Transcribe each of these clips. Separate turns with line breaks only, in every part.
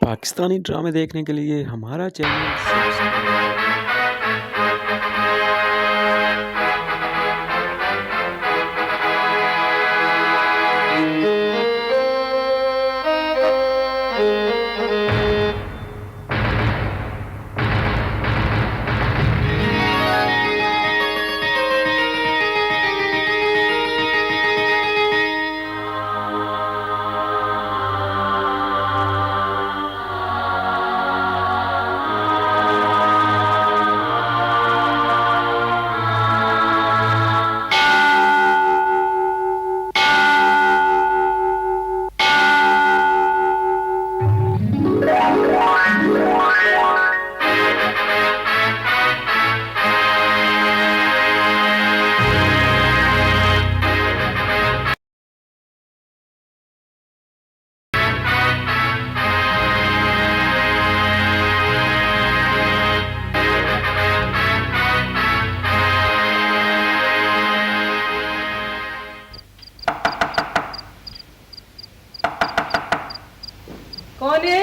पाकिस्तानी ड्रामे देखने के लिए हमारा चैनल सब्सक्राइब
कौन है?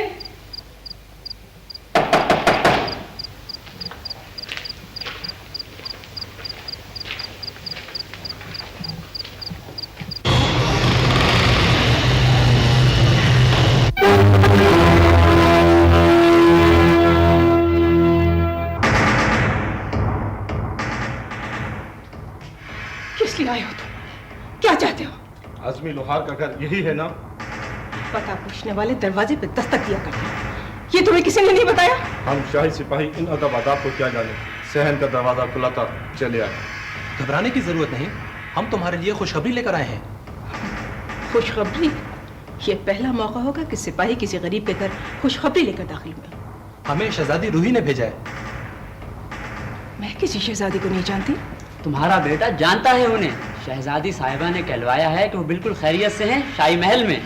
किस लिए आए हो तुम? क्या चाहते हो?
आजमी लोहार का घर यही है ना?
पता पूछने वाले दरवाजे पे दस्तक दिया करते हैं। ये तुम्हें किसी ने नहीं बताया?
हम शाही सिपाही इन अदब आदाब को क्या जाने। सहन का दरवाजा खुला था, चले आए।
घबराने की जरूरत नहीं, हम तुम्हारे लिए खुशखबरी लेकर आए हैं।
खुशखबरी? ये पहला मौका होगा कि सिपाही किसी गरीब के घर खुशखबरी लेकर दाखिल हुए।
हमें शहजादी रूही ने भेजा है।
मैं किसी शहजादी को नहीं जानती।
तुम्हारा बेटा जानता है उन्हें। शहजादी साहिबा ने कहलवाया है कि वो बिल्कुल खैरियत से हैं शाही महल में।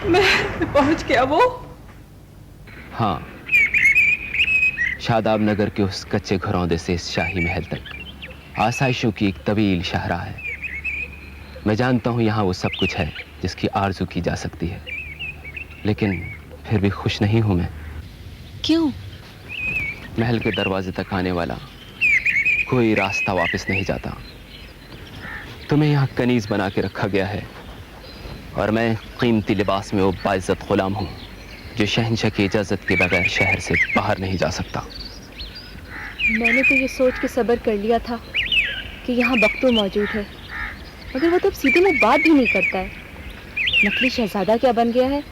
मैं पहुंच गया वो?
हाँ, शादाब नगर के उस कच्चे घरौंदे से इस शाही महल तक आसाइशों की एक तवील शाहराह है। मैं जानता हूँ यहाँ वो सब कुछ है जिसकी आरज़ू की जा सकती है, लेकिन फिर भी खुश नहीं हूँ मैं।
क्यों?
महल के दरवाजे तक आने वाला कोई रास्ता वापस नहीं जाता। तुम्हें यहाँ कनीज बना के रखा गया है और मैं कीमती लिबास में वो बाइज्जत गुलाम हूँ जो शहंशाह की इजाज़त के बगैर शहर से बाहर नहीं जा सकता।
मैंने तो ये सोच के सब्र कर लिया था कि यहाँ बख्तू मौजूद है, मगर वो तो अब सीधे मुँह बात भी नहीं करता है। नकली शहजादा क्या बन गया है,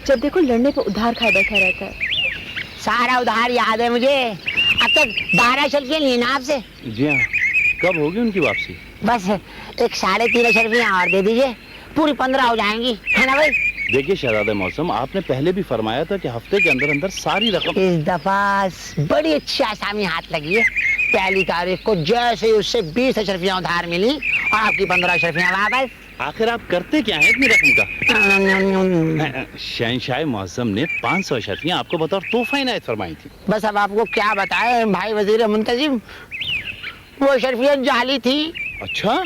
जब देखो लड़ने पर उधार खाए बैठा रहता है।
सारा उधार याद है मुझे। अब तक 12 अशरफियाँ ली ना आपसे।
जी हाँ, कब होगी उनकी वापसी?
बस एक 3.5 अशरफियाँ और दे दीजिए, पूरी 15 हो जाएंगी, है ना भाई?
देखिए शहजादे मौसम, आपने पहले भी फरमाया था कि हफ्ते के अंदर अंदर सारी रकम।
इस दफा बड़ी अच्छी आसामी हाथ लगी है। पहली तारीख को जैसे ही उससे 20 अशरफियाँ उधार मिली और आपकी 15 अशरफियाँ वापस।
आखिर आप करते क्या हैं इतनी रकम का? शहंशाह मौसम ने 500 अशरफियाँ आपको बतौर तोहफा इनायत फरमाई थी।
बस अब आपको क्या बताए भाई वजीर मुंतजिम, वो अशरफियाँ जाली थी।
अच्छा,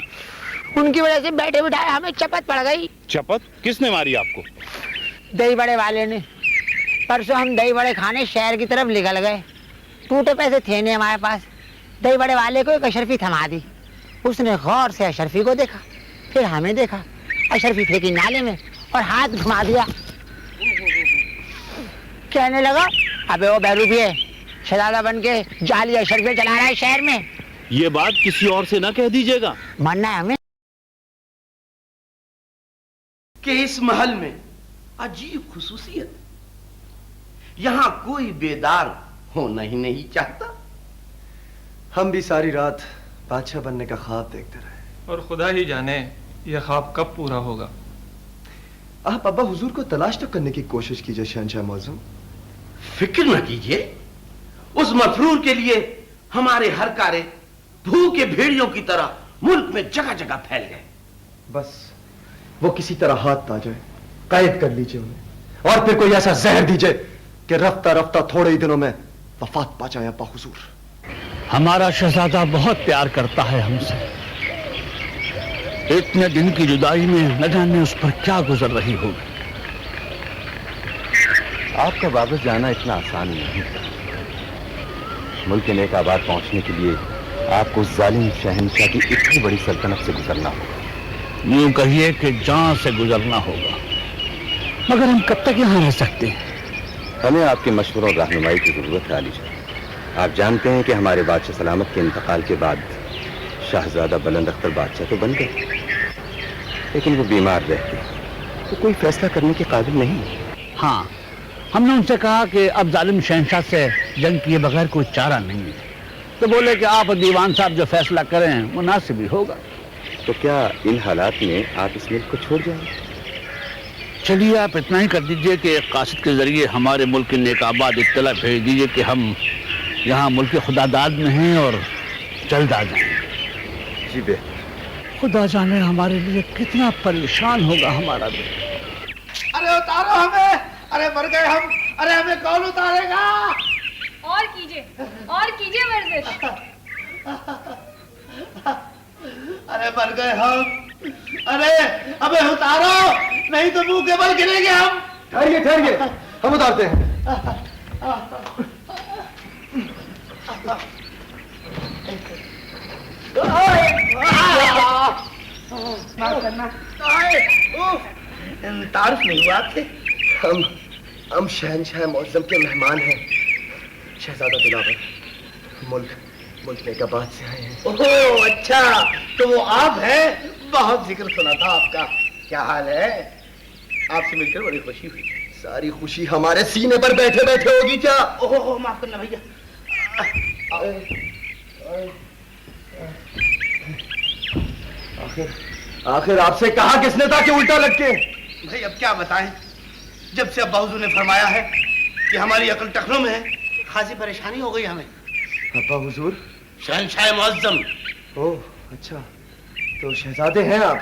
उनकी वजह से बैठे बिठाए हमें चपत पड़ गई।
चपत किसने मारी आपको?
दही बड़े वाले ने। परसों हम दही बड़े खाने शहर की तरफ निकल गए, टूटे पैसे थे नहीं हमारे पास। दही बड़े वाले को एक अशरफी थमा दी। उसने गौर से अशरफी को देखा, फिर हमें देखा। अशरफी फेंकी नाले में और हाथ घुमा दिया। कहने लगा, अबे वो बहरूपी है, शहजादा बन के जाली अशरफियाँ चला रहा है शहर में।
ये बात किसी और से ना कह दीजिएगा।
मानना है हमें
कि इस महल में अजीब खुसूसियत, यहां कोई बेदार होना ही नहीं चाहता।
हम भी सारी रात बादशाह बनने का ख्वाब देखते रहे,
और खुदा ही जाने यह ख्वाब कब पूरा होगा।
आप अब्बा हुजूर को तलाश तो करने की कोशिश कीजिए शहंशाह मौज़ूम।
फिक्र न कीजिए, उस मफरूर के लिए हमारे हर कारे भूखे भेड़ियों की तरह मुल्क में जगह जगह फैल गए।
बस वो किसी तरह हाथ आ जाए, कैद कर लीजिए उन्हें, और फिर कोई ऐसा जहर दीजिए कि रफ्ता रफ्ता थोड़े ही दिनों में वफात पा जाए अब्बा हुजूर।
हमारा शहजादा बहुत प्यार करता है हमसे,
इतने दिन की जुदाई में न जाने उस पर क्या गुजर रही होगी।
आपका वापस जाना इतना आसान नहीं था। मुल्क नेकाबाद पहुंचने के लिए आपको जालिम शहंशाह की इतनी बड़ी सल्तनत से गुजरना होगा।
यूं कहिए कि जान से गुजरना होगा। मगर हम कब तक यहाँ रह सकते हैं?
हमें आपके मशवरों और रहनुमाई की जरूरत है अली शाह। आप जानते हैं कि हमारे बादशाह सलामत के इंतकाल के बाद शाहजादा बुलंद अख्तर बादशाह तो बन गए, लेकिन वो बीमार रहते, तो कोई फैसला करने के काबिल नहीं।
हाँ, हमने उनसे कहा कि अब जालिम शहंशाह से जंग किए बगैर कोई चारा नहीं है, तो बोले कि आप दीवान साहब जो फैसला करें मुनासिब ही होगा।
तो क्या इन हालात में आप इस मुल्क को छोड़ जाएंगे?
चलिए आप इतना ही कर दीजिए कि कासिद के जरिए हमारे मुल्क के नेकाबाद इत्तला भेज दीजिए कि हम यहाँ मुल्क खुदादाद में हैं और जल्द आ जाएंगे।
जी बेहतर।
खुदा जाने हमारे लिए कितना परेशान होगा हमारा दिल।
अरे उतारो हमें, अरे मर गए हम, अरे हमें कौन उतारेगा?
और कीजिए वर्जिश।
अरे मर गए हम, अरे हमें उतारो, नहीं तो मुंह के बल गिरेंगे हम।
ठहरिए, हम उतारते हैं।
तारुफ नहीं हुआ थे।
हम शहंशाह मौज़म के मेहमान हैं, शहजादा दिलावर। मुल्क नेकाबाद से आए हैं।
ओह अच्छा, तो वो आप हैं। बहुत जिक्र सुना था आपका। क्या हाल है? आपसे मिलकर बड़ी खुशी हुई।
सारी खुशी हमारे सीने पर बैठे बैठे होगी क्या?
ओह माफ करना भैया।
आखिर आपसे कहा किसने था कि उल्टा लटके?
भाई अब क्या बताएं, जब से अब्बा हुजूर ने फरमाया है कि हमारी अकल टखनों में है, खासी परेशानी हो गई हमें।
अब्बा हुजूर?
शहंशाह मुअज्जम।
ओह अच्छा, तो शहजादे हैं आप।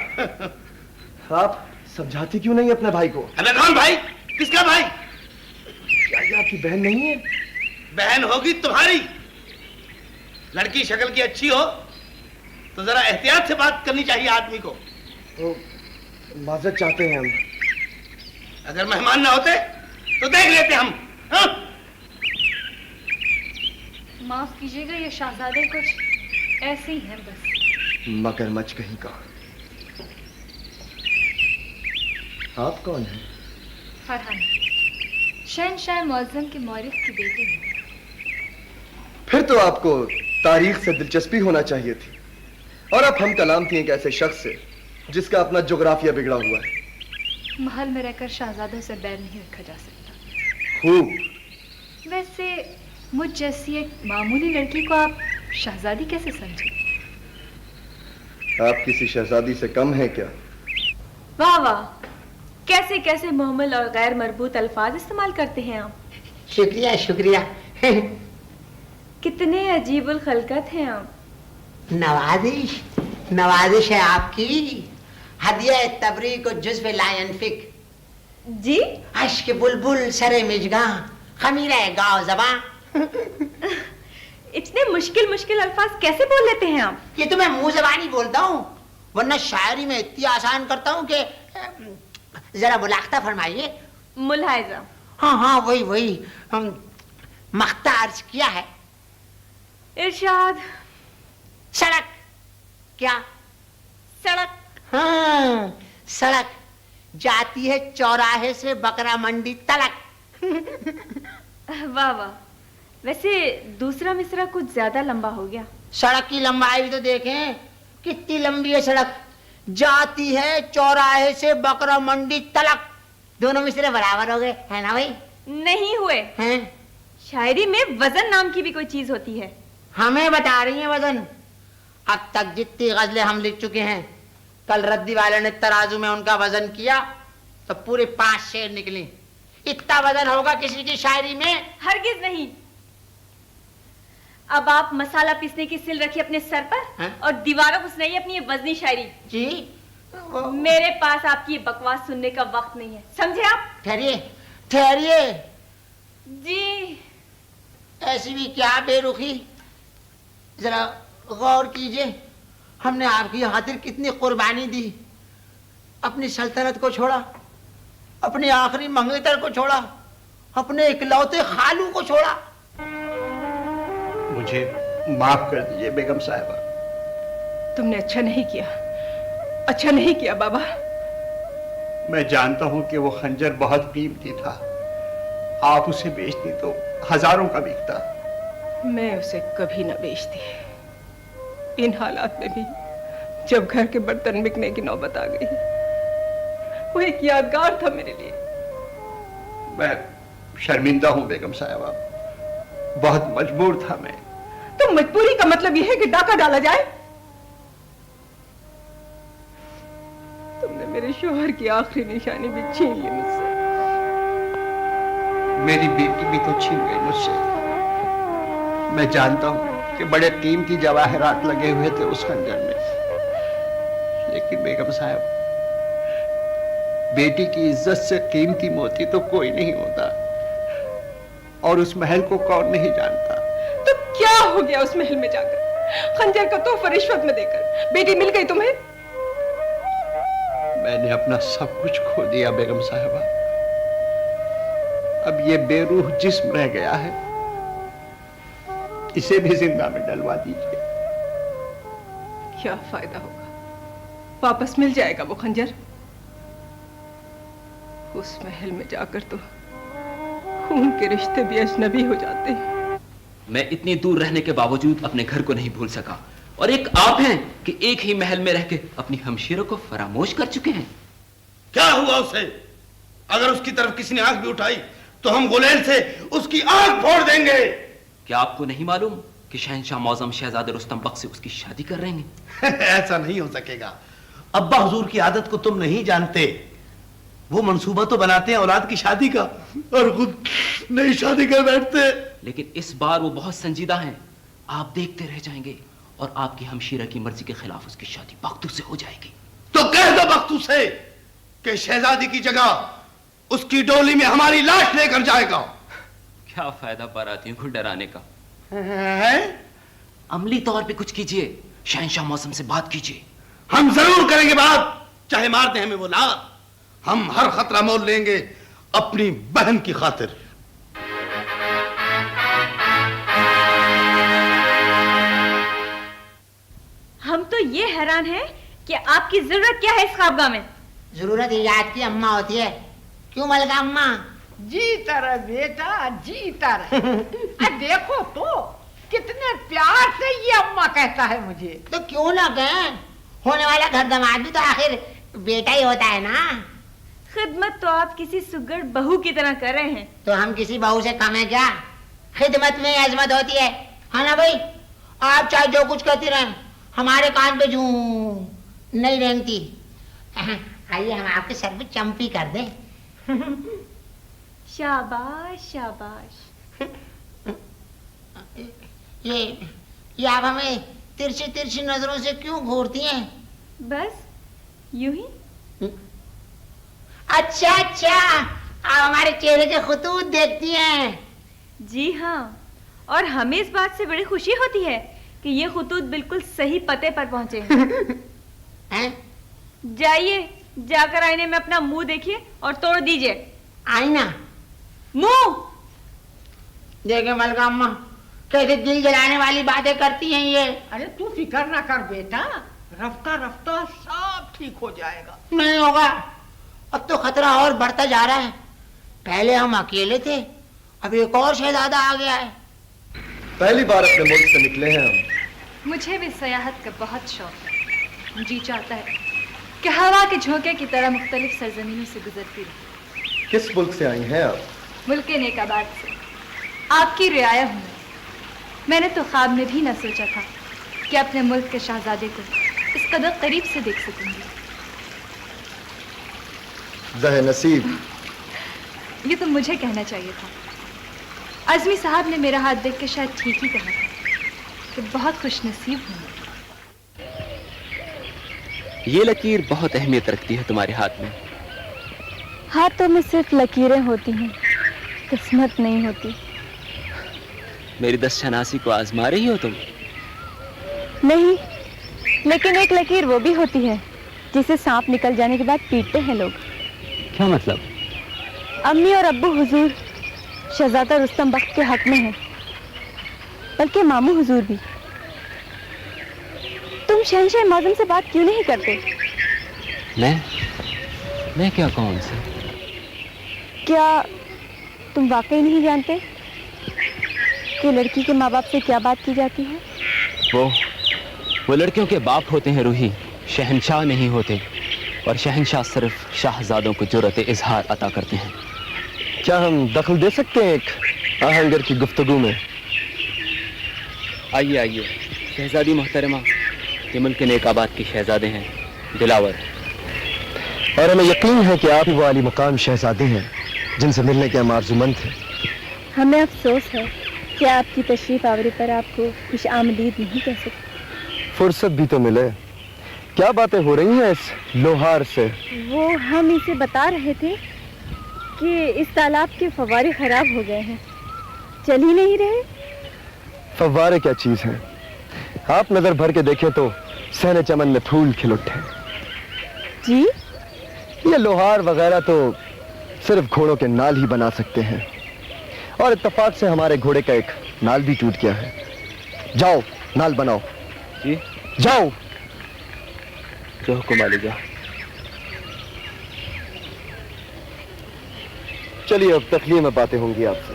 आप समझाती क्यों नहीं अपने भाई को?
हमें कौन भाई? किसका भाई?
क्या ये आपकी बहन नहीं है?
बहन होगी तुम्हारी। लड़की शक्ल की अच्छी हो तो जरा एहतियात से बात करनी चाहिए आदमी को।
तो माजरत चाहते हैं हम।
अगर मेहमान ना होते तो देख लेते हम। हाँ?
माफ कीजिएगा, ये शहजादे कुछ ऐसे ही हैं बस।
मगरमच्छ कहीं का। आप कौन हैं?
फरहान, शहंशाह मुअज्जम के मौरिफ की बेटी हूँ।
फिर तो आपको तारीख से दिलचस्पी होना चाहिए थी, और अब हम कलाम थी एक ऐसे शख्स से जिसका अपना जोग्राफिया बिगड़ा हुआ है।
महल में रहकर शहजादों से बैर नहीं रखा जा सकता।
खूब।
वैसे मुझ जैसी एक मामूली लड़की को आप शहजादी कैसे समझे?
आप किसी शहजादी से कम हैं क्या?
वाह वाह, कैसे कैसे मुहम्मल और गैर मरबूत अल्फाज इस्तेमाल करते हैं आप।
शुक्रिया शुक्रिया।
कितने अजीबुल खलकत हैं आप।
नवाजिश नवाजिश है आपकी। हदिया तबरी को जुज़्व ला यनफिक।
जी?
अश्क बुलबुल सरे मिजगा खमीरा गाँव ज़बां।
इतने मुश्किल मुश्किल अल्फाज कैसे बोल लेते हैं आप?
ये तो मैं मुंह ज़बानी बोलता हूँ, वरना शायरी में इतनी आसान करता हूँ कि जरा मुलाख्ता फरमाइए।
मुलाहिजा।
हाँ हाँ वही मख्ता अर्ज किया है।
इरशाद।
सड़क। क्या?
सड़क।
हाँ, सड़क जाती है चौराहे से बकरा मंडी तलक।
वाह वाह, वैसे दूसरा मिसरा कुछ ज्यादा लंबा हो गया।
सड़क की लंबाई भी तो देखें, कितनी लंबी है सड़क। जाती है चौराहे से बकरा मंडी तलक। दोनों मिसरे बराबर हो गए, है ना भाई?
नहीं हुए
हैं?
शायरी में वजन नाम की भी कोई चीज होती है।
हमें बता रही है वजन? अब तक जितनी गजलें हम लिख चुके हैं, कल रद्दी वाले ने तराजू में उनका वजन किया तो पूरे 5 शेर निकली। इतना वजन होगा किसी की शायरी में?
हरगिज नहीं। अब आप मसाला पीसने की सिल रखिए अपने सर पर
है?
और दीवारों को सुनाइए अपनी ये वजनी शायरी।
जी?
मेरे पास आपकी बकवास सुनने का वक्त नहीं है, समझे आप?
ठहरिए ठहरिए।
जी।
ऐसी भी क्या बेरुखी, जरा गौर कीजिए। ہم نے آپ کی خاطر کتنی قربانی دی، اپنی سلطنت کو چھوڑا، اپنی آخری منگیتر کو چھوڑا، اپنے اکلوتے خالو کو چھوڑا۔
مجھے معاف کر دیجئے بیگم صاحبہ۔
تم نے اچھا نہیں کیا، اچھا نہیں کیا بابا۔
میں جانتا ہوں کہ وہ خنجر بہت قیمتی تھا، آپ اسے بیچتی تو ہزاروں کا بکتا۔
میں اسے کبھی نہ بیچتی، ان حالات میں بھی جب گھر کے برتن بکنے کی نوبت آ گئی۔ وہ ایک یادگار تھا میرے لیے۔
میں شرمندہ ہوں بیگم صاحبہ، بہت مجبور تھا میں۔
تو مجبوری کا مطلب یہ ہے کہ ڈاکہ ڈالا جائے؟ تم نے میرے شوہر کی آخری نشانی بھی چھین لی مجھ سے۔
میری بیٹی بھی تو چھین گئی مجھ سے۔ میں جانتا ہوں کہ بڑے قیمتی جواہرات لگے ہوئے تھے اس خنجر میں، لیکن بیگم صاحب، بیٹی کی عزت سے قیمتی موتی تو کوئی نہیں ہوتا، اور اس محل کو کون نہیں جانتا۔
تو کیا ہو گیا اس محل میں جا کر؟ خنجر کا تحفہ رشوت میں دے کر بیٹی مل گئی تمہیں؟
میں نے اپنا سب کچھ کھو دیا بیگم صاحبہ، اب یہ بے روح جسم رہ گیا ہے، اسے بھی زندہ میں ڈلوا دیجیے۔
کیا فائدہ ہوگا؟ واپس مل جائے گا وہ خنجر؟ اس محل میں جا کر تو خون کے رشتے بھی اجنبی ہو جاتے ہیں۔
میں اتنی دور رہنے کے باوجود اپنے گھر کو نہیں بھول سکا، اور ایک آپ ہیں کہ ایک ہی محل میں رہ کے اپنی ہمشیروں کو فراموش کر چکے ہیں۔
کیا ہوا اسے؟ اگر اس کی طرف کسی نے آنکھ بھی اٹھائی تو ہم غلیل سے اس کی آنکھ پھوڑ دیں گے۔
کیا آپ کو نہیں معلوم کہ شہنشاہ معظم شہزادے رستم بخت سے اس کی شادی کر رہے ہیں؟
ایسا نہیں ہو سکے گا، ابا حضور کی عادت کو تم نہیں جانتے، وہ منصوبہ تو بناتے ہیں اولاد کی شادی کا اور خود نئی شادی کر بیٹھتے۔
لیکن اس بار وہ بہت سنجیدہ ہیں، آپ دیکھتے رہ جائیں گے اور آپ کی ہمشیرہ کی مرضی کے خلاف اس کی شادی بختو سے ہو جائے گی۔
تو کہہ دو بختو سے کہ شہزادی کی جگہ اس کی ڈولی میں ہماری لاش لے کر جائے گا۔
کیا فائدہ باراتیوں کو ڈرانے کا؟ عملی طور پہ کچھ کیجئے، شہنشاہ موسم سے بات کیجئے۔
ہم ضرور کریں گے بات، چاہے مار دیں ہمیں وہ لات، ہم ہر خطرہ مول لیں گے اپنی بہن کی خاطر۔
ہم تو یہ حیران ہیں کہ آپ کی ضرورت کیا ہے اس خوابگاہ میں؟
ضرورت ایجاد کی اماں ہوتی ہے، کیوں ملکہ اماں؟
جیتا رہے بیٹا، جیتا رہے۔ دیکھو تو کتنے پیار سے یہ اماں کہتا ہے مجھے۔
تو کیوں نہ کہیں، ہونے والا گھر داماد بھی تو آخر بیٹا ہی ہوتا ہے نا۔
خدمت تو آپ کسی سگڑ بہو کی طرح کر رہے ہیں۔
تو ہم کسی بہو سے کم ہے کیا؟ خدمت میں عظمت ہوتی ہے نا بھائی؟ آپ چاہے جو کچھ کہتی رہیں، ہمارے کان پہ جوں نہیں رینگتی۔ آئیے ہم آپ کے سر پہ چمپی کر دیں۔
شاباش شاباش۔
یہ آپ ہمیں ترچھی ترچھی نظروں سے کیوں گھورتی ہیں؟
بس یوں ہی۔
اچھا اچھا، آپ ہمارے چہرے کے خطوط دیکھتی ہیں؟
جی ہاں، اور ہمیں اس بات سے بڑی خوشی ہوتی ہے کہ یہ خطوط بالکل صحیح پتے پر پہنچے ہیں۔ جائیے، جا کر آئینے میں اپنا منہ دیکھیے اور توڑ دیجئے۔
آئینہ؟
منہ
دیکھیں ملکہ اماں، کیسے دل جلانے والی باتیں کرتی ہیں یہ۔
ارے تو فکر نہ کر بیٹا، رفتہ رفتہ سب ٹھیک ہو جائے گا۔
نہیں ہوگا، اب تو خطرہ اور بڑھتا جا رہا ہے۔ پہلے ہم اکیلے تھے، اب ایک اور شہزادہ آ گیا ہے۔
پہلی بار اپنے ملک سے نکلے ہیں ہم۔
مجھے بھی سیاحت کا بہت شوق ہے، جی چاہتا ہے کہ ہوا کے جھونکے کی طرح مختلف سرزمینوں سے گزرتی رہی۔
کس ملک سے آئی ہیں آپ؟
ملک نیک آباد سے، آپ کی رعایا ہوں میں نے تو خواب میں بھی نہ سوچا تھا کہ اپنے ملک کے شہزادے کو اس قدر قریب سے دیکھ سکوں گی۔
زہ نصیب،
یہ تو مجھے کہنا چاہیے تھا۔ عزمی صاحب نے میرا ہاتھ دیکھ کے شاید ٹھیک ہی کہا تھا کہ بہت خوش نصیب ہوں۔
یہ لکیر بہت اہمیت رکھتی ہے تمہارے ہاتھ میں۔
ہاتھوں میں صرف لکیریں ہوتی ہیں، قسمت نہیں ہوتی۔
میری دست شناسی کو آزما رہی ہو تم؟
نہیں، लेकिन एक लकीर वो भी होती है जिसे सांप निकल जाने के बाद पीटते हैं लोग।
क्या मतलब?
अम्मी और अब्बू हुजूर शहजादा रुस्तम बख्त के हक में हैं, बल्कि मामू हुजूर भी। तुम शहंशाह मौज़म से बात क्यों नहीं करते?
मैं क्या कहूँ उनसे?
क्या तुम वाकई नहीं जानते कि लड़की के माँ बाप से क्या बात की जाती है?
वो लड़कियों के बाप होते हैं रूही, शहंशाह नहीं होते। और शहंशाह सिर्फ शाहजादों को जुर्रत इजहार अता करते हैं।
क्या हम दखल दे सकते हैं एक आहंगर की गुफ्तगू में?
आइए। शहजादी मोहतरमा, ये मुल्क के नेकाबाद की शहजादे हैं, दिलावर।
और हमें यकीन है कि आप ही वो आली मकाम शहजादे हैं जिनसे मिलने के हम आरज़ूमंद थे।
हमें अफसोस है कि आपकी तशरीफ आवरी पर आपको खुश आमदीद नहीं कह सकते।
फुर्सत भी तो मिले। क्या बातें हो रही हैं इस लोहार से?
वो हम इसे बता रहे थे कि इस तालाब के फव्वारे खराब हो गए हैं, चल ही नहीं रहे।
फव्वारे क्या चीज है? आप नजर भर के देखें तो सहने चमन में फूल खिल उठे।
जी?
ये लोहार वगैरह तो सिर्फ घोड़ों के नाल ही बना सकते हैं, और इत्तेफाक से हमारे घोड़े का एक नाल भी टूट गया है। जाओ नाल बनाओ।
जी?
जाओ।
जो हुक्म वाली जा।
चलिए अब तकलीफ में बातें होंगी आपसे।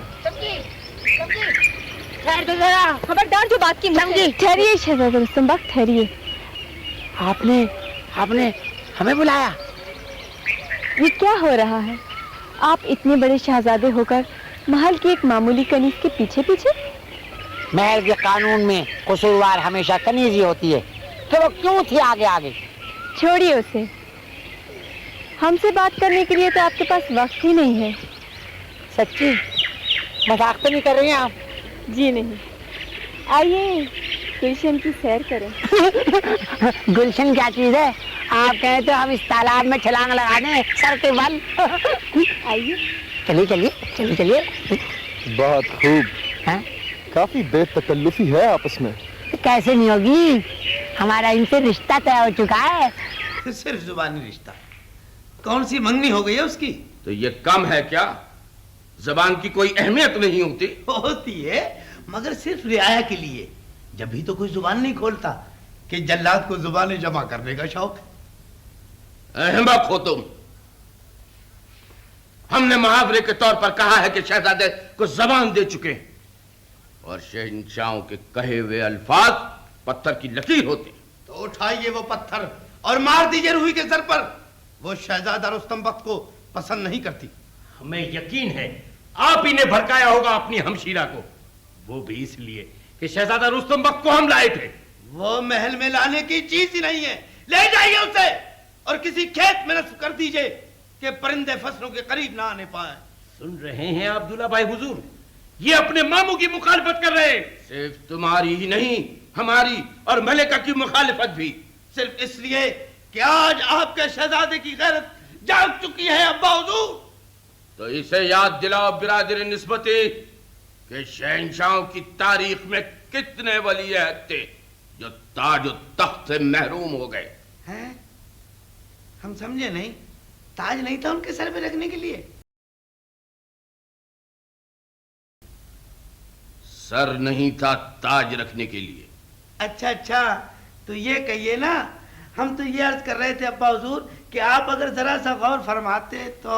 खबरदार जो बात की मुझे। ठहरिए शहजादा रुस्तम बख्त, ठहरिए।
आपने हमें बुलाया?
ये क्या हो रहा है? आप इतने बड़े शहजादे होकर महल की एक मामूली कनीज के पीछे पीछे?
महल के कानून में कसूरवार हमेशा कनीज ही होती है, तो वो क्यों थी आगे आगे?
छोड़िए उसे। हमसे बात करने के लिए तो आपके पास वक्त ही नहीं है।
सच्ची? मजाक तो नहीं कर रही हैं आप?
जी नहीं। आइए गुलशन की सैर करें।
गुलशन क्या चीज है? आप कहें तो हम इस तालाब में छलांग लगा दें सर के बल।
आइए।
चलिए।
बहुत खूब।
हाँ?
काफी बेतकल्लुफी है आपस में।
तो कैसे नहीं होगी? हमारा इनसे रिश्ता तय हो चुका है।
सिर्फ जुबानी रिश्ता? कौन सी मंगनी हो गई है उसकी?
तो ये कम है क्या? जबान की कोई अहमियत नहीं होती?
होती है, मगर सिर्फ रियाया के लिए। जब भी तो कोई जुबान नहीं खोलता कि जल्लाद को जुबानें जमा करने का शौक है।
अहमक हो तुम। हमने मुहावरे के तौर पर कहा है कि शहजादे को जबान दे चुके हैं, और शहंशाहों के कहे हुए अल्फाज पत्थर की लकीर होती।
तो उठाइए वो पत्थर और मार दीजिए रूही के सर पर। वो शहजादा रुस्तम बख्त को पसंद नहीं करती।
हमें यकीन है आप ही ने भड़काया होगा अपनी हमशीरा को, वो भी इसलिए कि शहजादा रुस्तम बख्त को हम लाए थे।
वो महल में लाने की चीज ही नहीं है। ले जाइए उसे और किसी खेत में नस्ब कर दीजिए कि परिंदे फसलों के करीब ना आने पाए।
सुन रहे हैं अब्दुल्ला भाई हुजूर, ये अपने मामू की मुखालिफत कर रहे हैं। सिर्फ तुम्हारी ही नहीं, हमारी और मलिका की मुखालिफत भी।
सिर्फ इसलिए कि आज आपके शहजादे की गैरत जाग चुकी है अब्बा हुजूर।
तो इसे याद दिलाओ बिरादर निस्बती कि शहंशाहों की तारीख में कितने वली अहद थे जो ताज और तख्त से महरूम हो गए
हैं? हम समझे नहीं। ताज नहीं था उनके सर पे रखने के लिए?
सर नहीं था ताज रखने के लिए।
अच्छा, तो ये कहिए ना, हम तो ये अर्ज कर रहे थे अब्बा हुजूर कि आप अगर जरा सा गौर फरमाते तो।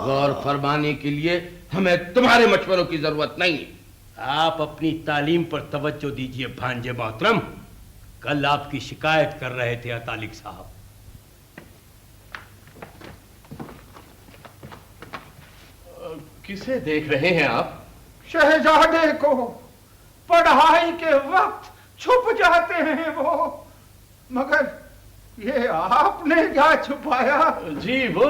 गौर फरमाने के लिए हमें तुम्हारे मशवरों की जरूरत नहीं। आप अपनी तालीम पर तवज्जो दीजिए भांजे मोहतरम। कल आपकी शिकायत कर रहे थे अतालिक साहब।
किसे देख रहे हैं आप?
शहजादे को। पढ़ाई के वक्त छुप जाते हैं वो, मगर ये आपने क्या छुपाया?
जी वो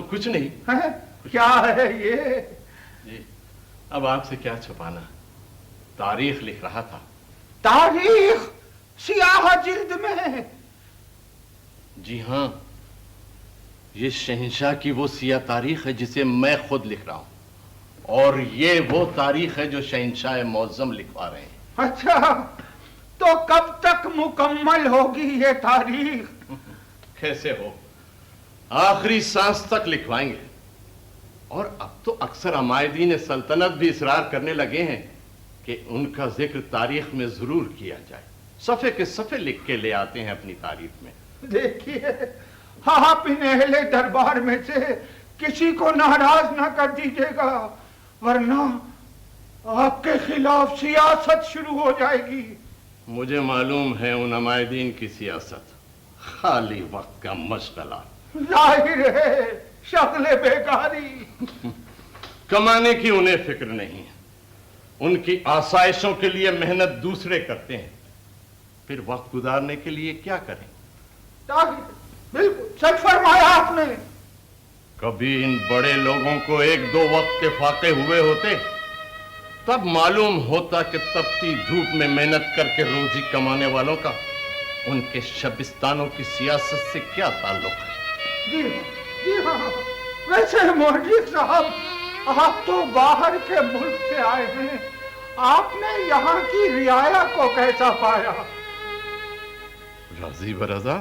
कुछ नहीं
है? क्या है ये?
जी अब आपसे क्या छुपाना, तारीख लिख रहा था।
तारीख? सियाह जिल्द में?
जी हाँ, ये शहंशाह की वो सियाह तारीख है जिसे मैं खुद लिख रहा हूं, और ये वो तारीख है जो शहंशाह मौज़म लिखवा रहे हैं।
अच्छा, तो कब तक मुकम्मल होगी ये तारीख?
कैसे हो, आखिरी सांस तक लिखवाएंगे। और अब तो अक्सर अमायदीन सल्तनत भी इसरार करने लगे हैं कि उनका जिक्र तारीख में जरूर किया जाए। सफ़े के सफ़े लिख के ले आते हैं अपनी तारीख में।
देखिए, आप इन अहले दरबार में से किसी को नाराज ना कर दीजिएगा, वरना आपके खिलाफ सियासत शुरू हो जाएगी।
मुझे मालूम है उन अमायदीन की सियासत, खाली वक्त का मशगला।
जाहिर है शक्ल बेकारी।
कमाने की उन्हें फिक्र नहीं है, उनकी आसाइशों के लिए मेहनत दूसरे करते हैं, फिर वक्त गुजारने के लिए क्या करें?
बिल्कुल सच फरमाया आपने।
कभी इन बड़े लोगों को एक दो वक्त के फाके हुए होते, तब मालूम होता कि तपती धूप में मेहनत करके रोजी कमाने वालों का उनके शबिस्तानों की सियासत से क्या ताल्लुक है।
जी हाँ, वैसे मौलवी साहब, आप तो बाहर के मुल्क से आए हैं, आपने यहाँ की रियाया को कैसा पाया?
राजी बरजा,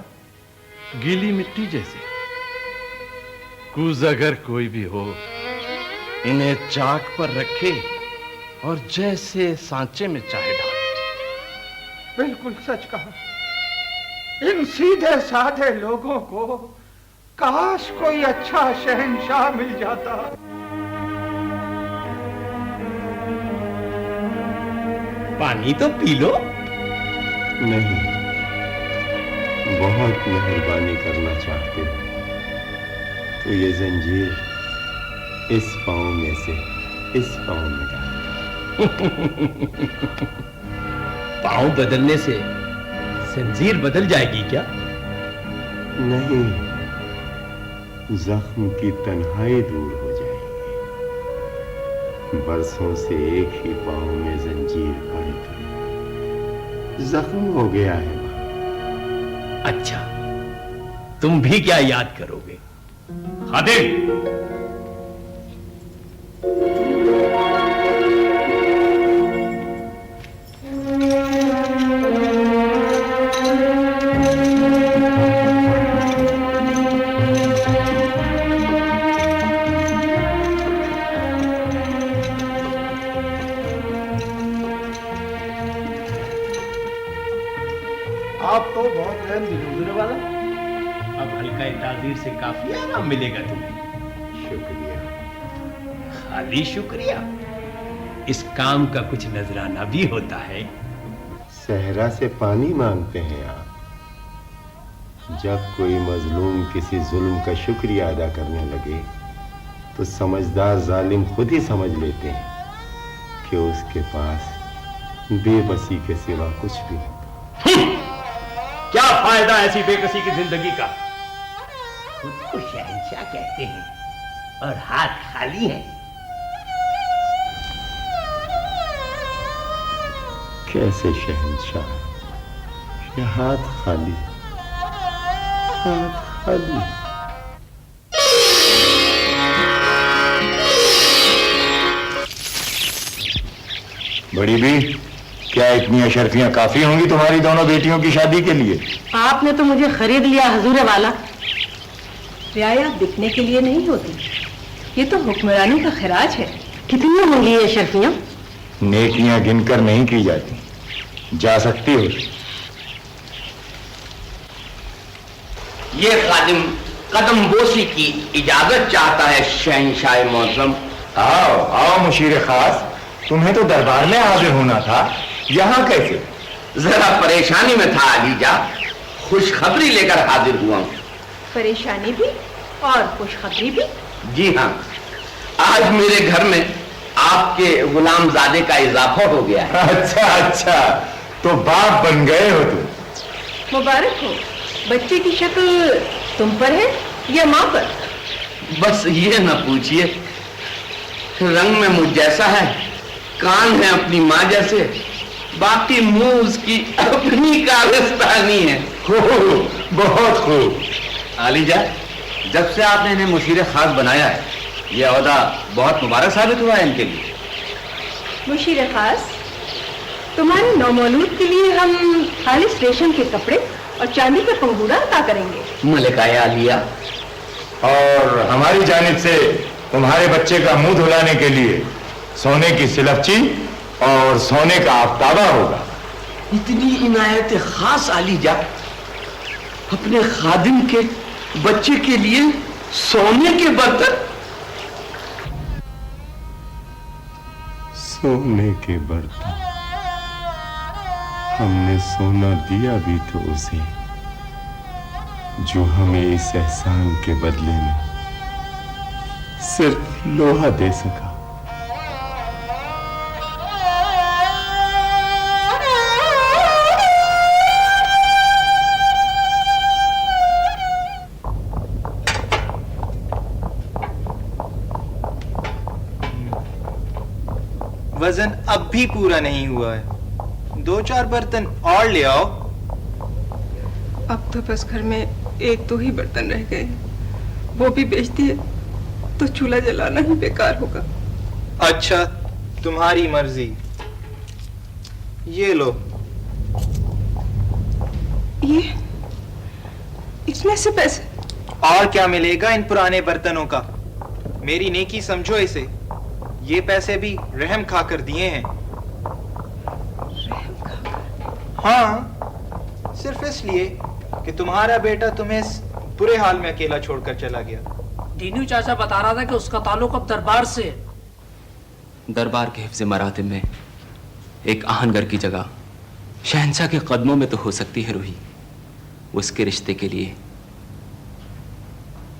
गीली मिट्टी जैसे। कूज अगर कोई भी हो, इन्हें चाक पर रखे और जैसे सांचे में चाहे डाले।
बिल्कुल सच कहा। इन सीधे साधे लोगों को काश कोई अच्छा शहंशाह मिल जाता।
पानी तो पी लो।
नहीं, बहुत मेहरबानी करना चाहते हो तो ये जंजीर इस पांव में से इस पांव में डाल।
पांव बदलने से जंजीर बदल जाएगी क्या?
नहीं, जख्म की तन्हाई दूर हो जाएगी। बरसों से एक ही पांव में जंजीर पड़े थे, जख्म हो गया है।
अच्छा, तुम भी क्या याद करोगे? खादिम,
आप तो बहुत रहम दिल हुजूर वाला।
अब हल्का ताजीर से काफी आराम मिलेगा तुम्हें।
शुक्रिया।
खाली शुक्रिया? इस काम का कुछ नजराना भी होता है।
सहरा से पानी मांगते हैं आप। जब कोई मजलूम किसी जुल्म का शुक्रिया अदा करने लगे तो समझदार जालिम खुद ही समझ लेते हैं कि उसके पास बेबसी के सिवा कुछ भी नहीं।
क्या फायदा ऐसी बेकसी की जिंदगी का?
खुद को शहंशाह कहते हैं और हाथ खाली है।
कैसे शहंशाह? ये हाथ खाली, हाथ खाली।
बड़ी भी, क्या इतनी अशरफियां काफी होंगी तुम्हारी दोनों बेटियों की शादी के लिए?
आपने तो मुझे खरीद लिया हुजूर वाला। रियाया बिकने के लिए नहीं होती, ये तो हुक्मरानों का खिराज है। कितनी होंगी ये अशरफियां?
नेकियां गिनकर नहीं की जाती, जा सकती हो।
ये खादिम कदम बोसी की इजाजत चाहता है शहंशाह मोहतरम।
आओ आओ मुशीर खास, तुम्हें तो दरबार में हाजिर होना था, यहाँ कैसे?
जरा परेशानी में था अलीजा, खुशखबरी लेकर हाजिर हुआ हूँ।
परेशानी भी और खुशखबरी भी?
जी हाँ, आज मेरे घर में आपके गुलामजादे का इजाफा हो गया है।
अच्छा अच्छा, तो बाप बन गए हो तुम।
मुबारक हो। बच्चे की शक्ल तुम पर है या माँ पर?
बस ये न पूछिए, रंग में मुझ जैसा है, कान है अपनी माँ जैसे, बाकी मुंह उसकी अपनी कागस्तानी है।
बहुत खूब।
आलीजा, जब से आपने इन्हें मुशीर खास बनाया है, यह ओहदा बहुत मुबारक साबित हुआ है इनके लिए।
मुशीर खास? तुम्हारे नौमौलूद के लिए हम खालिश रेशम के कपड़े और चांदी का पंगूड़ा अता करेंगे।
मलिका आलिया,
और हमारी जानिब से तुम्हारे बच्चे का मुंह धुलाने के लिए सोने की सिलफची और सोने का आफ्ताबा होगा।
इतनी इनायत खास आलिजा, अपने खादिम के बच्चे के लिए सोने के बर्तन।
सोने के बर्तन, हमने सोना दिया भी तो उसे जो हमें इस एहसान के बदले में सिर्फ लोहा दे सका।
वजन अब भी पूरा नहीं हुआ है, 2-4 बर्तन और ले आओ।
अब तो बस घर में 1-2 ही बर्तन रह गए, वो भी बेच दिए तो चूल्हा जलाना ही बेकार होगा।
अच्छा, तुम्हारी मर्जी। ये लो।
ये इसमें से पैसे?
और क्या मिलेगा इन पुराने बर्तनों का? मेरी नेकी समझो इसे। ये पैसे भी रहम खाकर दिए हैं। हाँ, सिर्फ इसलिए कि तुम्हारा बेटा तुम्हें इस बुरे हाल में अकेला छोड़कर चला गया।
दीनू चाचा बता रहा था कि उसका ताल्लुक अब दरबार से है।
दरबार के हिफ्ज़ मरातिब में एक आहनगर की जगह शहंशाह के कदमों में तो हो सकती है रूही, उसके रिश्ते के लिए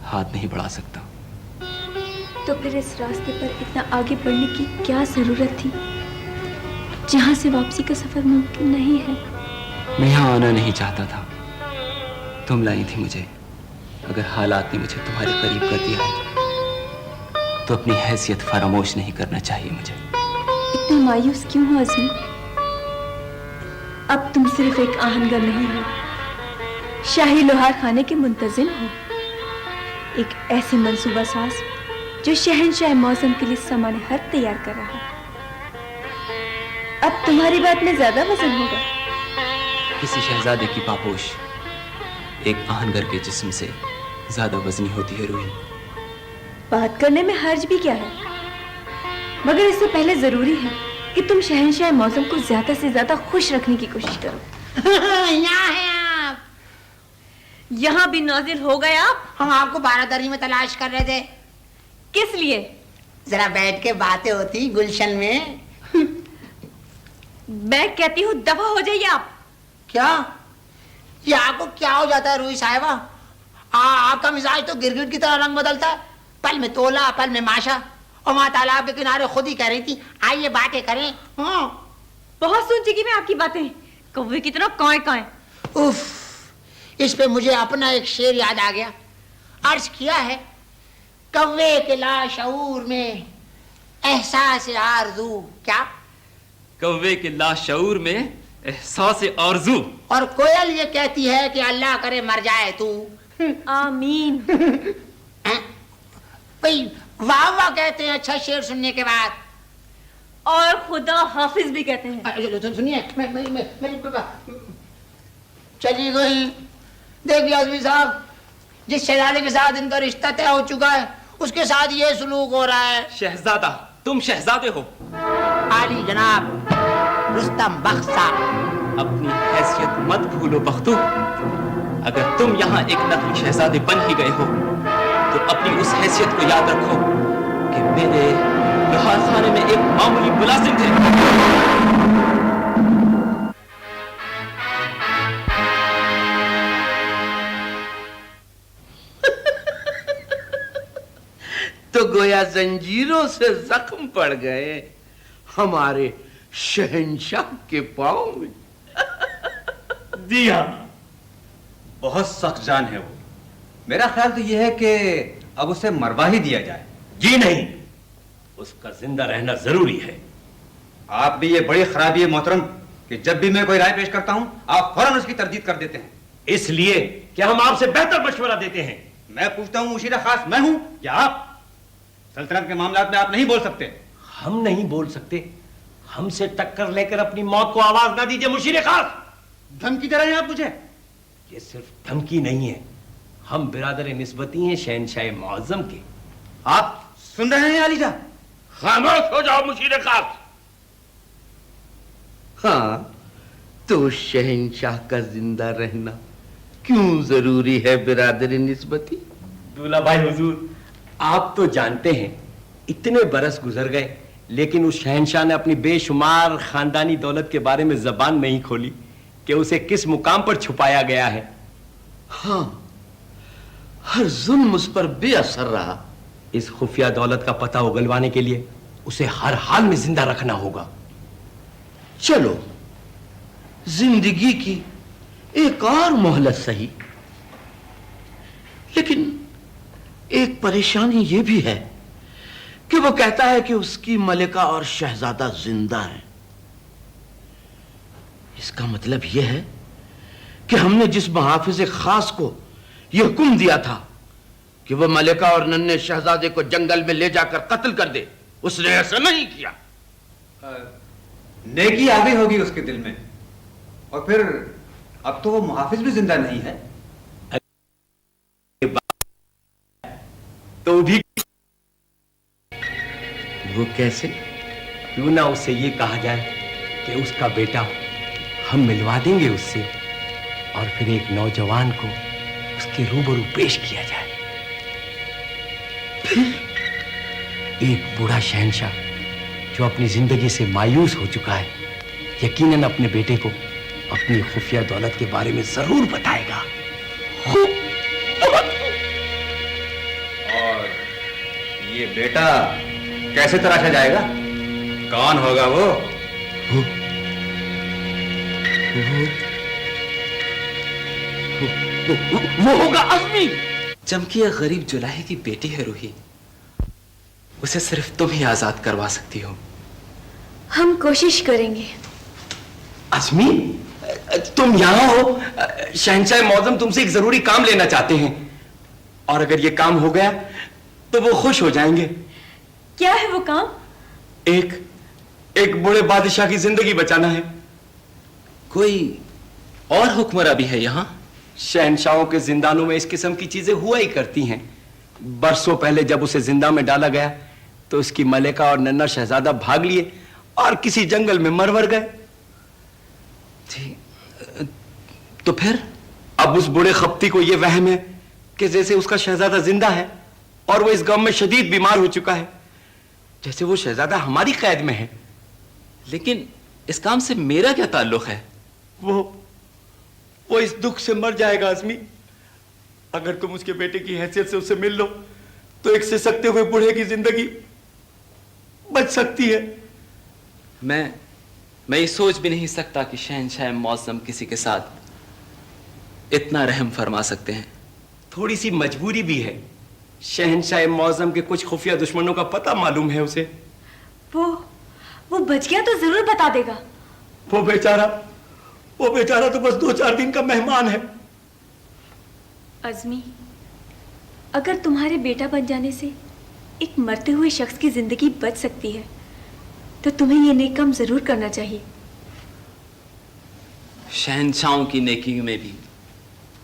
हाथ नहीं बढ़ा सकता।
तो फिर इस रास्ते पर इतना आगे बढ़ने की क्या जरूरत थी जहां से वापसी का सफर मुमकिन नहीं है?
मैं यहाँ आना नहीं चाहता था, तुम लाई थी मुझे। अगर हालात ने मुझे तुम्हारे करीब कर दिया है तो अपनी हैसियत फरामोश नहीं करना चाहिए मुझे।
इतना मायूस क्यों हो अज़मी? अब तुम सिर्फ एक आहनगर नहीं हो, शाही लोहार खाने के मुंतजिम हो, एक ऐसी मंसूबा साज जो शहंशाह मौसम के लिए सामान हर तैयार कर रहा है। अब तुम्हारी बात में ज्यादा वजन होगा।
किसी शहजादे की पापोश एक आहनगर के जिस्म से ज्यादा वजनी होती है रूही।
बात करने में हर्ज भी क्या है, मगर इससे पहले जरूरी है कि तुम शहंशाह मौसम को ज्यादा से ज्यादा खुश रखने की कोशिश करो।
यहाँ है आप।
यहाँ भी नाजिल हो गए आप?
हम आपको बारादरी में तलाश कर रहे थे।
किस लिए?
जरा बैठ के बातें होती गुलशन में।
मैं कहती हूँ दफा हो जाइए आप।
क्या ये आपको क्या हो जाता है रूही साहिबा? आपका मिजाज तो गिरगिट की तरह रंग बदलता है, पल में तोला पल में माशा। और वहां तालाब के किनारे खुद ही कह रही थी आइए बातें करें।
बहुत सुन चुकी मैं आपकी बातें, कौवे की तरह काएं काएं।
उफ, इस पे मुझे अपना एक शेर याद आ गया। अर्ज किया है कौवे के लाशऊर में एहसास आरज़ू। क्या?
कौवे के लाशऊर में एहसास आरज़ू।
और कोयल ये कहती है कि अल्लाह करे मर जाए तू।
आमीन।
भाई वाह वाह कहते हैं अच्छा शेर सुनने के बाद,
और खुदा हाफिज भी कहते हैं।
सुनिए चली गई। देखिए आज़मी साहब, जिस शहजादे के साथ इनका रिश्ता तय हो चुका है उसके साथ ये सलूक हो रहा है।
शहजादा, तुम शहजादे हो।
आली जनाब रुस्तम बख्श साहब।
अपनी हैसियत मत भूलो बख्तू। अगर तुम यहाँ एक नकली शहजादे बन ही गए हो तो अपनी उस हैसियत को याद रखो कि मेरे लोहार खाने में एक मामूली मुलाजिम थे।
तो गोया जंजीरों से जख्म पड़ गए हमारे शहंशाह के पांव में।
जी हाँ, बहुत सख्त जान है वो। मेरा ख्याल तो यह है कि अब उसे मरवा ही दिया जाए।
जी नहीं, उसका जिंदा रहना जरूरी है।
आप भी ये बड़ी खराबी है मोहतरम कि जब भी मैं कोई राय पेश करता हूं आप फौरन उसकी तरदीद कर देते हैं।
इसलिए कि हम आपसे बेहतर मशवरा देते हैं।
मैं पूछता हूं मुशीर खास मैं हूं या आप? सल्तनत के मामलात में आप नहीं बोल सकते।
हम नहीं बोल सकते? ہم سے ٹکر لے کر اپنی موت کو آواز نہ دیجیے مشیر خاص.
دھمکی دے رہے ہیں آپ مجھے؟
یہ صرف دھمکی نہیں ہے، ہم برادر نسبتی ہیں شہنشاہ معظم کے.
آپ سن رہے ہیں علی جان؟
خاموش ہو جاؤ مشیر خاص.
ہاں تو شہنشاہ کا زندہ رہنا کیوں ضروری ہے برادر نسبتی؟
دولہ بھائی حضور، آپ تو جانتے ہیں اتنے برس گزر گئے لیکن اس شہنشاہ نے اپنی بے شمار خاندانی دولت کے بارے میں زبان نہیں کھولی کہ اسے کس مقام پر چھپایا گیا ہے.
ہاں، ہر ظلم اس پر بے اثر رہا.
اس خفیہ دولت کا پتہ اگلوانے کے لیے اسے ہر حال میں زندہ رکھنا ہوگا.
چلو زندگی کی ایک اور مہلت صحیح، لیکن ایک پریشانی یہ بھی ہے کہ وہ کہتا ہے کہ اس کی ملکہ اور شہزادہ زندہ ہیں. اس کا مطلب یہ ہے کہ ہم نے جس محافظ خاص کو یہ حکم دیا تھا کہ وہ ملکہ اور ننھے شہزادے کو جنگل میں لے جا کر قتل کر دے، اس نے ایسا نہیں کیا.
نیکی آ گئی ہوگی اس کے دل میں، اور پھر اب تو وہ محافظ بھی زندہ نہیں ہے.
تو بھی
وہ کیسے؟
کیوں نہ اسے یہ کہا جائے کہ اس کا بیٹا ہم ملوا دیں گے اس سے، اور پھر ایک نوجوان کو اس کے روبرو پیش کیا جائے. پھر ایک بوڑھا شہنشاہ جو اپنی زندگی سے مایوس ہو چکا ہے یقیناً اپنے بیٹے کو اپنی خفیہ دولت کے بارے میں ضرور بتائے گا.
اور یہ بیٹا کیسے تراشا جائے گا؟ کون ہوگا وہ
ہوگا عزمی.
چمکی ایک غریب جولاہے کی بیٹی ہے روحی، اسے صرف تم ہی آزاد کروا سکتی ہو.
ہم کوشش کریں گے.
عزمی، تم یہاں ہو؟ شہنشاہ معظم تم سے ایک ضروری کام لینا چاہتے ہیں، اور اگر یہ کام ہو گیا تو وہ خوش ہو جائیں گے.
کیا ہے وہ کام؟
ایک بوڑھے بادشاہ کی زندگی بچانا ہے.
کوئی اور حکمراں بھی ہے یہاں؟
شہنشاہوں کے زندانوں میں اس قسم کی چیزیں ہوا ہی کرتی ہیں. برسوں پہلے جب اسے زندہ میں ڈالا گیا تو اس کی ملکہ اور ننھا شہزادہ بھاگ لیے اور کسی جنگل میں مر گئے. تو پھر اب اس بوڑھے خپتی کو یہ وہم ہے کہ جیسے اس کا شہزادہ زندہ ہے اور وہ اس غم میں شدید بیمار ہو چکا ہے، جیسے وہ شہزادہ ہماری قید میں ہے.
لیکن اس کام سے میرا کیا تعلق ہے؟
وہ اس دکھ سے مر جائے گا عزمی. اگر تم اس کے بیٹے کی حیثیت سے اسے مل لو تو ایک سے سکتے ہوئے بوڑھے کی زندگی بچ سکتی ہے.
میں یہ سوچ بھی نہیں سکتا کہ شہنشاہ معظم کسی کے ساتھ اتنا رحم فرما سکتے ہیں.
تھوڑی سی مجبوری بھی ہے. شہنشاہ معظم کے کچھ خفیہ دشمنوں کا پتہ معلوم ہے اسے.
وہ بچ گیا تو ضرور بتا دے گا.
وہ بیچارہ تو بس 2-4 دن کا مہمان ہے.
عزمی، اگر تمہارے بیٹا بن جانے سے ایک مرتے ہوئے شخص کی زندگی بچ سکتی ہے تو تمہیں یہ نیک کام ضرور کرنا چاہیے.
شہنشاہوں کی نیکی میں بھی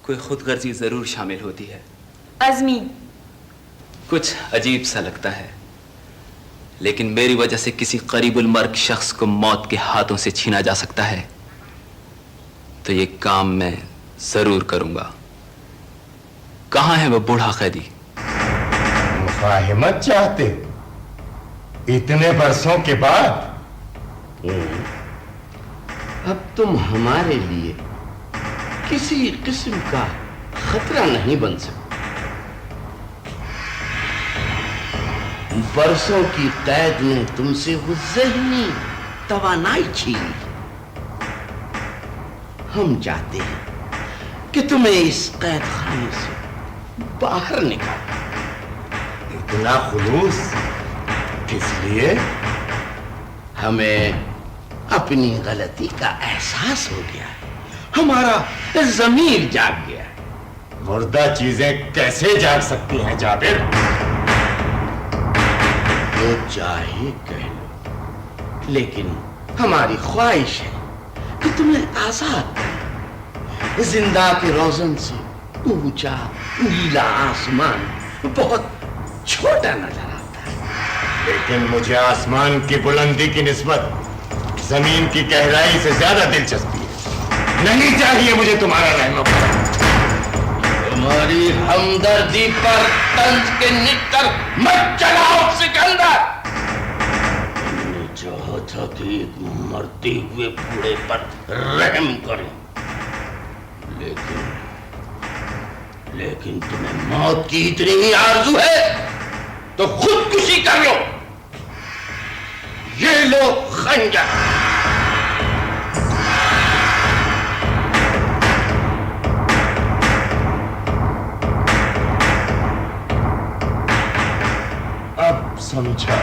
کوئی خود غرضی ضرور شامل ہوتی ہے.
عزمی،
کچھ عجیب سا لگتا ہے، لیکن میری وجہ سے کسی قریب المرگ شخص کو موت کے ہاتھوں سے چھینا جا سکتا ہے تو یہ کام میں ضرور کروں گا. کہاں ہے وہ بوڑھا قیدی؟
مفاہمت چاہتے اتنے برسوں کے بعد؟
اب تم ہمارے لیے کسی قسم کا خطرہ نہیں بن سکتے. برسوں کی قید نے تم سے وہ ذہنی توانائی چھینی. ہم چاہتے ہیں کہ تمہیں اس قید خانے سے باہر نکال.
اتنا خلوص کس لیے؟
ہمیں اپنی غلطی کا احساس ہو گیا ہے، ہمارا ضمیر جاگ گیا ہے.
مردہ چیزیں کیسے جاگ سکتی ہیں جابر؟
جو چاہے کہہ لو، لیکن ہماری خواہش ہے کہ تمہیں آزاد کریں۔ زندہ کے روزن سے اونچا نیلا آسمان بہت چھوٹا نظر آتا ہے،
لیکن مجھے آسمان کی بلندی کی نسبت زمین کی گہرائی سے زیادہ دلچسپی ہے۔ نہیں چاہیے مجھے تمہارا رحم و کرم۔
تمہاری ہمدردی پر طنز کے نک کر مت چلاؤ سکندر۔ ہم نے چاہا تھا کہ ایک مرتے ہوئے بوڑھے پر رحم کریں، لیکن تمہیں موت کی اتنی ہی آرزو ہے تو خودکشی کر لو۔ یہ لو خنجر۔
اب سمجھا،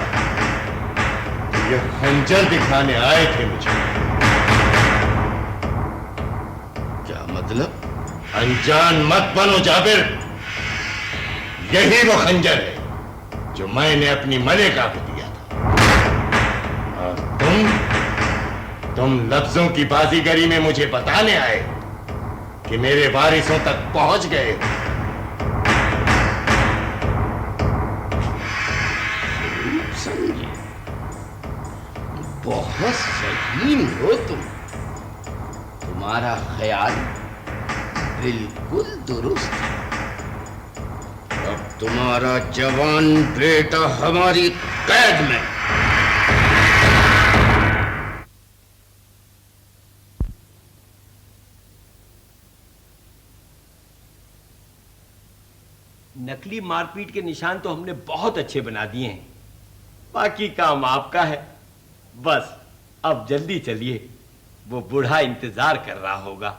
یہ خنجر دکھانے آئے تھے مجھے۔
کیا مطلب؟
انجان مت بنو جابر، یہی وہ خنجر ہے جو میں نے اپنی ملکہ کو دیا تھا، اور تم لفظوں کی بازیگری میں مجھے بتانے آئے کہ میرے وارثوں تک پہنچ گئے۔
بہت ذہین ہو تم، تمہارا خیال بالکل درست ہے۔ اب تمہارا جوان بیٹا ہماری قید میں۔
نقلی مار پیٹ کے نشان تو ہم نے بہت اچھے بنا دیے ہیں، باقی کام آپ کا ہے۔ بس اب جلدی چلیے، وہ بوڑھا انتظار کر رہا ہوگا۔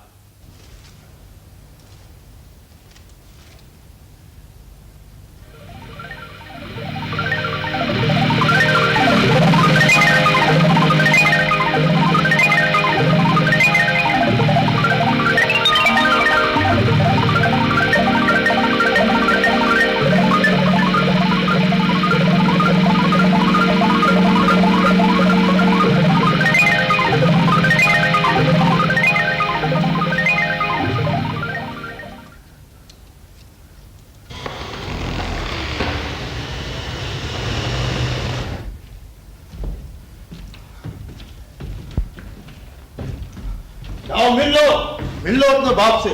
جاؤ مل لو اپنے باپ سے۔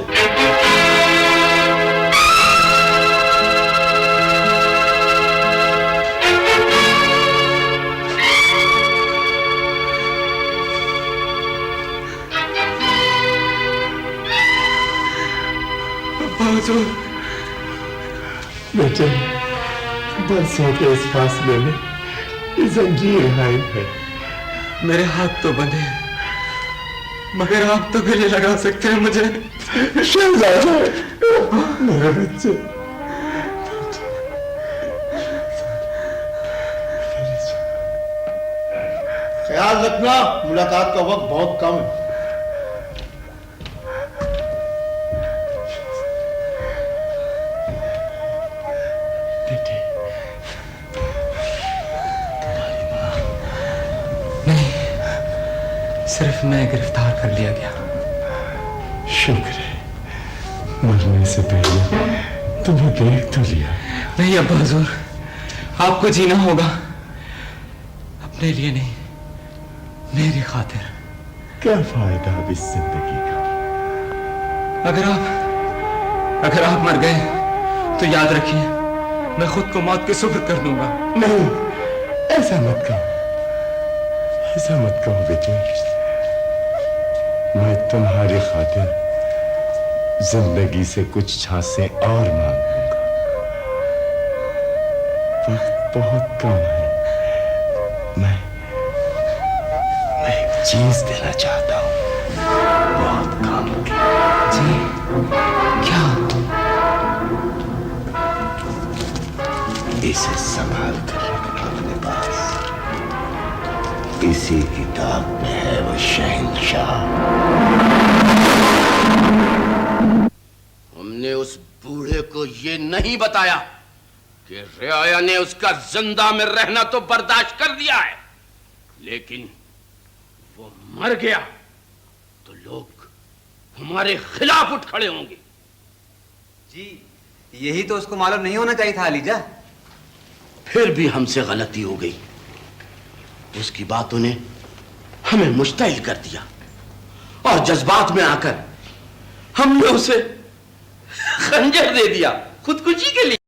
بیٹے، برسوں کے اس فاصلے میں یہ زنجیر غائب ہے۔
میرے ہاتھ تو بندھے ہیں، مگر آپ تو گلے لگا سکتے ہیں مجھے۔
شہزادہ، میرے بچے،
خیال رکھنا، ملاقات کا وقت بہت کم ہے۔
صرف میں گرفتار کر لیا گیا۔
شکر ہے، مرنے سے پہلے تمہیں دیکھ تو لیا۔
نہیں ابا حضور، آپ کو جینا ہوگا، اپنے لیے نہیں، میری خاطر۔
کیا فائدہ اب اس زندگی کا؟
اگر آپ مر گئے تو یاد رکھیے، میں خود کو موت کے سپرد کر دوں گا۔
نہیں، ایسا مت کہو، ایسا مت کہو بیٹے۔ میں تمہاری خاطر زندگی سے کچھ چھانسیں اور مانگوں گا۔ وقت بہت کم ہے، میں ایک چیز دینا چاہتا ہوں، بہت کم۔
جی کیا؟
اسے سنبھال کر رکھنا اپنے پاس، اسی کتاب میں ہے وہ شہنشاہ۔
ہم نے اس بوڑھے کو یہ نہیں بتایا کہ رعایا نے اس کا زندہ میں رہنا تو برداشت کر دیا ہے،
मर गया तो लोग हमारे खिलाफ उठ खड़े होंगे।
जी यही तो उसको मालूम नहीं होना चाहिए था अलीजा।
फिर भी हमसे गलती हो गई। उसकी बातों ने हमें मुश्तइल कर दिया और जज्बात में आकर हमने उसे खंजर दे दिया खुदकुशी के लिए।